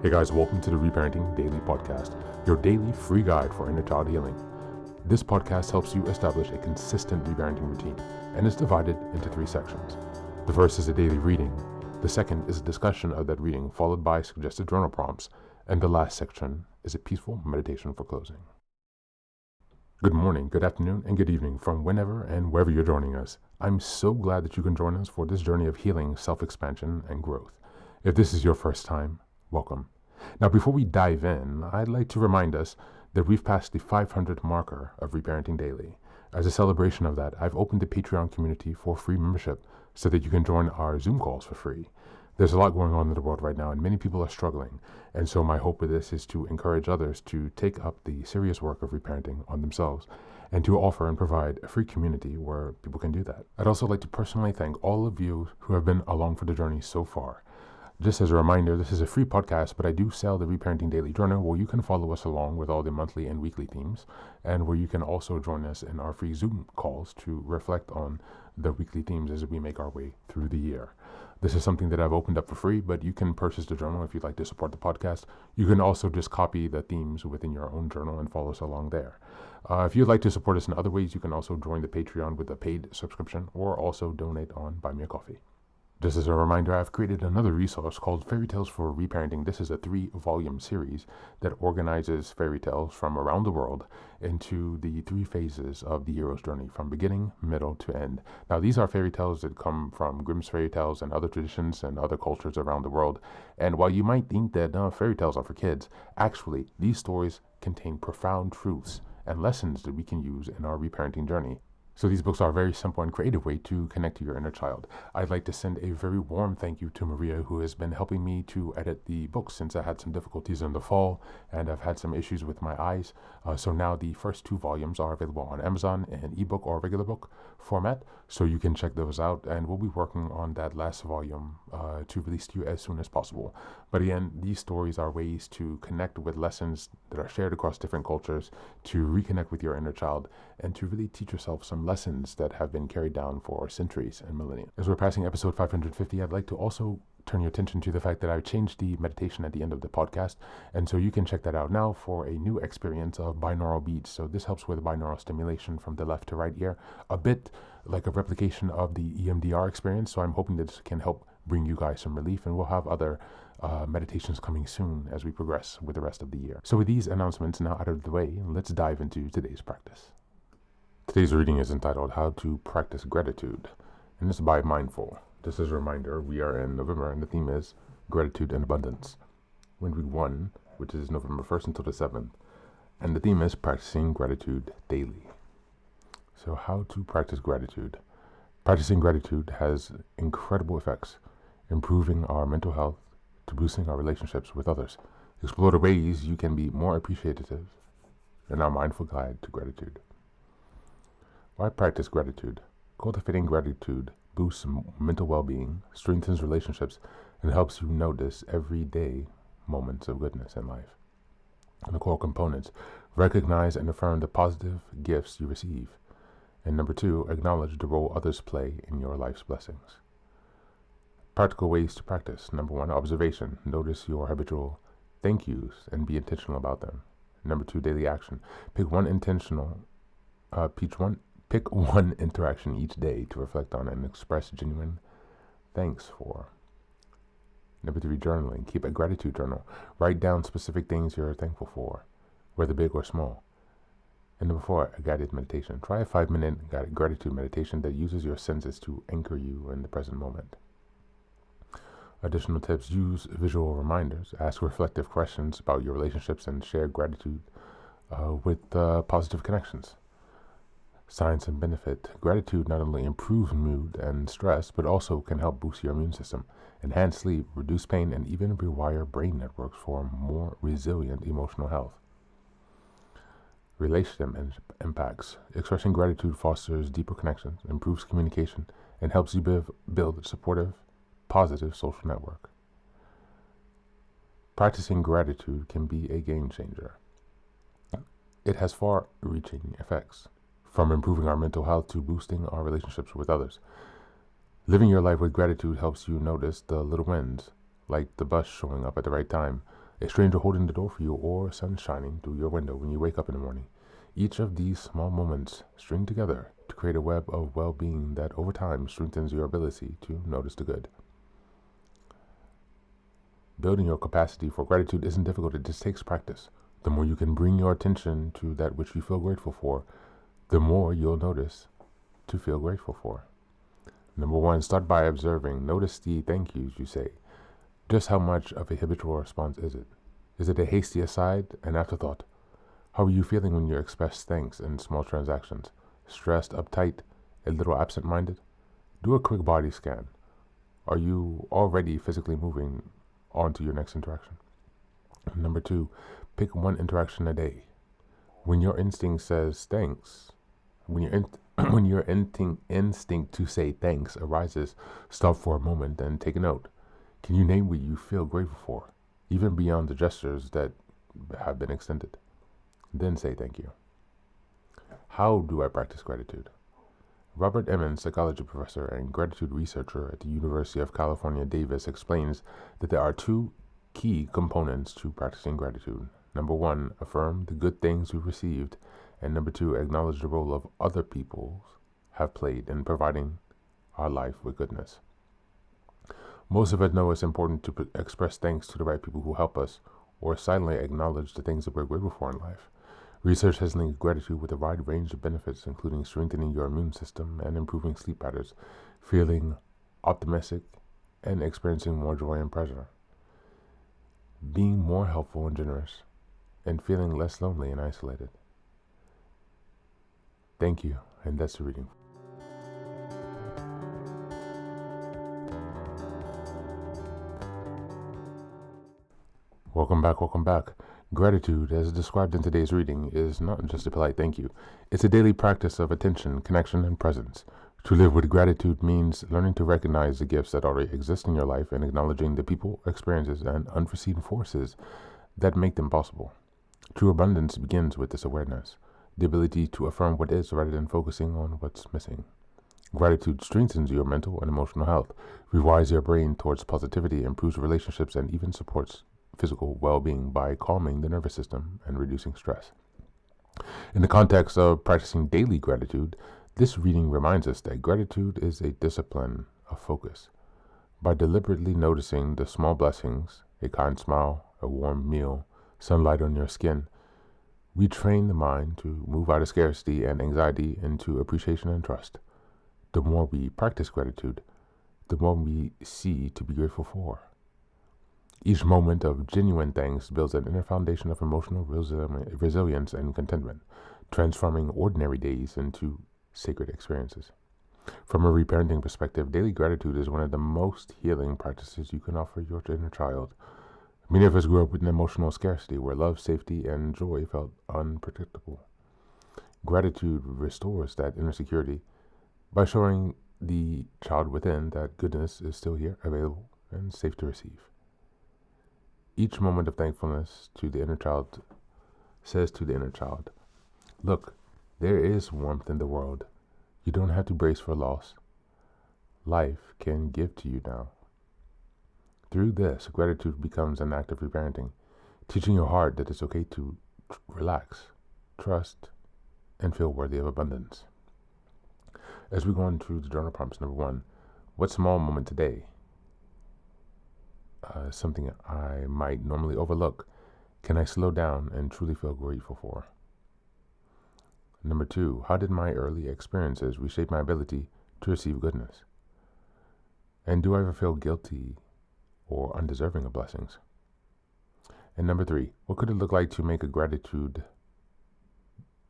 Hey guys, welcome to the Reparenting Daily podcast, your daily free guide for inner child healing. This podcast helps you establish a consistent reparenting routine and is divided into 3 sections. The first is a daily reading, the second is a discussion of that reading followed by suggested journal prompts, and the last section is a peaceful meditation for closing. Good morning, good afternoon, and good evening from whenever and wherever you're joining us. I'm so glad that you can join us for this journey of healing, self-expansion, and growth. If this is your first time, welcome. Now, before we dive in, I'd like to remind us that we've passed the 500 marker of Reparenting Daily. As a celebration of that, I've opened the Patreon community for free membership so that you can join our Zoom calls for free. There's a lot going on in the world right now, and many people are struggling. And so my hope with this is to encourage others to take up the serious work of reparenting on themselves and to offer and provide a free community where people can do that. I'd also like to personally thank all of you who have been along for the journey so far. Just as a reminder, this is a free podcast, but I do sell the Reparenting Daily Journal where you can follow us along with all the monthly and weekly themes, and where you can also join us in our free Zoom calls to reflect on the weekly themes as we make our way through the year. This is something that I've opened up for free, but you can purchase the journal if you'd like to support the podcast. You can also just copy the themes within your own journal and follow us along there. If you'd like to support us in other ways, you can also join the Patreon with a paid subscription or also donate on Buy Me a Coffee. Just as a reminder, I've created another resource called Fairy Tales for Reparenting. This is a 3-volume series that organizes fairy tales from around the world into the 3 phases of the hero's journey, from beginning, middle, to end. Now, these are fairy tales that come from Grimm's fairy tales and other traditions and other cultures around the world. And while you might think that fairy tales are for kids, actually, these stories contain profound truths and lessons that we can use in our reparenting journey. So these books are a very simple and creative way to connect to your inner child. I'd like to send a very warm thank you to Maria, who has been helping me to edit the books since I had some difficulties in the fall and I've had some issues with my eyes. So now the first 2 volumes are available on Amazon in ebook or regular book format, so you can check those out, and we'll be working on that last volume to release to you as soon as possible. But again, these stories are ways to connect with lessons that are shared across different cultures, to reconnect with your inner child, and to really teach yourself some lessons that have been carried down for centuries and millennia. As we're passing episode 550, I'd like to also turn your attention to the fact that I've changed the meditation at the end of the podcast, and so you can check that out now for a new experience of binaural beats. So this helps with binaural stimulation from the left to right ear, a bit like a replication of the EMDR experience. So I'm hoping that this can help bring you guys some relief, and we'll have other meditations coming soon as we progress with the rest of the year. So with these announcements now out of the way, let's dive into today's practice. Today's reading is entitled How to Practice Gratitude, and it's by Mindful. Just as a reminder, we are in November and the theme is Gratitude and Abundance. We're in week 1, which is November 1st until the 7th, and the theme is Practicing Gratitude Daily. So how to practice gratitude? Practicing gratitude has incredible effects, improving our mental health to boosting our relationships with others. Explore the ways you can be more appreciative in our mindful guide to gratitude. Why practice gratitude? Cultivating gratitude boosts mental well-being, strengthens relationships, and helps you notice everyday moments of goodness in life. And the core components: recognize and affirm the positive gifts you receive. And number 2, acknowledge the role others play in your life's blessings. Practical ways to practice. Number 1, observation. Notice your habitual thank yous and be intentional about them. Number 2, daily action. Pick one interaction each day to reflect on and express genuine thanks for. Number 3, journaling. Keep a gratitude journal. Write down specific things you're thankful for, whether big or small. And number 4, a guided meditation. Try a 5-minute guided gratitude meditation that uses your senses to anchor you in the present moment. Additional tips: use visual reminders, ask reflective questions about your relationships, and share gratitude with positive connections. Science and benefit. Gratitude not only improves mood and stress, but also can help boost your immune system, enhance sleep, reduce pain, and even rewire brain networks for more resilient emotional health. Relationship impacts. Expressing gratitude fosters deeper connections, improves communication, and helps you build a supportive, positive social network. Practicing gratitude can be a game changer. It has far-reaching effects, from improving our mental health to boosting our relationships with others. Living your life with gratitude helps you notice the little wins, like the bus showing up at the right time, a stranger holding the door for you, or sun shining through your window when you wake up in the morning. Each of these small moments string together to create a web of well-being that over time strengthens your ability to notice the good. Building your capacity for gratitude isn't difficult, it just takes practice. The more you can bring your attention to that which you feel grateful for, the more you'll notice to feel grateful for. Number one, start by observing. Notice the thank yous you say. Just how much of a habitual response is it? Is it a hasty aside, an afterthought? How are you feeling when you express thanks in small transactions? Stressed, uptight, a little absent-minded? Do a quick body scan. Are you already physically moving on to your next interaction? Number two, pick one interaction a day. When your instinct says thanks, when your instinct to say thanks arises, stop for a moment and take a note. Can you name what you feel grateful for, even beyond the gestures that have been extended? Then say thank you. How do I practice gratitude? Robert Emmons, psychology professor and gratitude researcher at the University of California, Davis, explains that there are two key components to practicing gratitude. Number one, affirm the good things we've received, and number two, acknowledge the role of other people have played in providing our life with goodness. Most of us know it's important to express thanks to the right people who help us, or silently acknowledge the things that we're grateful for in life. Research has linked gratitude with a wide range of benefits, including strengthening your immune system and improving sleep patterns, feeling optimistic, and experiencing more joy and pleasure, being more helpful and generous, and feeling less lonely and isolated. Thank you, and that's the reading. Welcome back. Gratitude, as described in today's reading, is not just a polite thank you. It's a daily practice of attention, connection, and presence. To live with gratitude means learning to recognize the gifts that already exist in your life and acknowledging the people, experiences, and unforeseen forces that make them possible. True abundance begins with this awareness, the ability to affirm what is rather than focusing on what's missing. Gratitude strengthens your mental and emotional health, rewires your brain towards positivity, improves relationships, and even supports physical well-being by calming the nervous system and reducing stress. In the context of practicing daily gratitude, this reading reminds us that gratitude is a discipline of focus. By deliberately noticing the small blessings, a kind smile, a warm meal, sunlight on your skin, we train the mind to move out of scarcity and anxiety into appreciation and trust. The more we practice gratitude, the more we see to be grateful for. Each moment of genuine thanks builds an inner foundation of emotional resilience and contentment, transforming ordinary days into sacred experiences. From a reparenting perspective, daily gratitude is one of the most healing practices you can offer your inner child. Many of us grew up with an emotional scarcity where love, safety, and joy felt unpredictable. Gratitude restores that inner security by showing the child within that goodness is still here, available, and safe to receive. Each moment of thankfulness to the inner child says to the inner child, look, there is warmth in the world. You don't have to brace for loss. Life can give to you now. Through this, gratitude becomes an act of reparenting, teaching your heart that it's okay to relax, trust, and feel worthy of abundance. As we go on through the journal prompts, number one, what small moment today? Something I might normally overlook, can I slow down and truly feel grateful for? Number two, how did my early experiences reshape my ability to receive goodness? And do I ever feel guilty or undeserving of blessings? And number three, what could it look like to make gratitude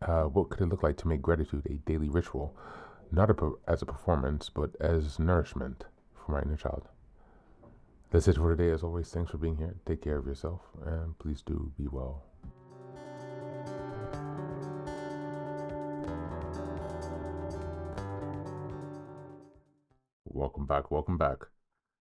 a daily ritual, not as a performance, but as nourishment for my inner child? That's it for today. As always, thanks for being here. Take care of yourself, and please do be well. Welcome back.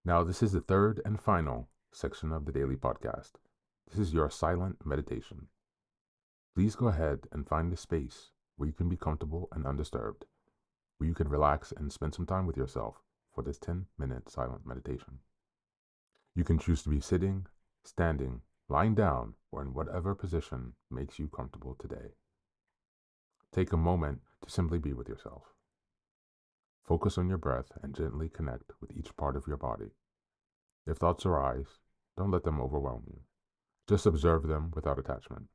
Now, this is the third and final section of the daily podcast. This is your silent meditation. Please go ahead and find a space where you can be comfortable and undisturbed, where you can relax and spend some time with yourself for this 10-minute silent meditation. You can choose to be sitting, standing, lying down or in whatever position makes you comfortable today. Take a moment to simply be with yourself. Focus on your breath and gently connect with each part of your body. If thoughts arise, don't let them overwhelm you. Just observe them without attachment.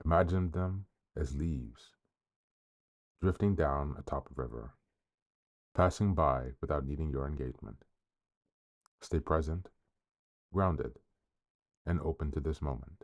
Imagine them as leaves drifting down atop a river, passing by without needing your engagement. Stay present, grounded, and open to this moment.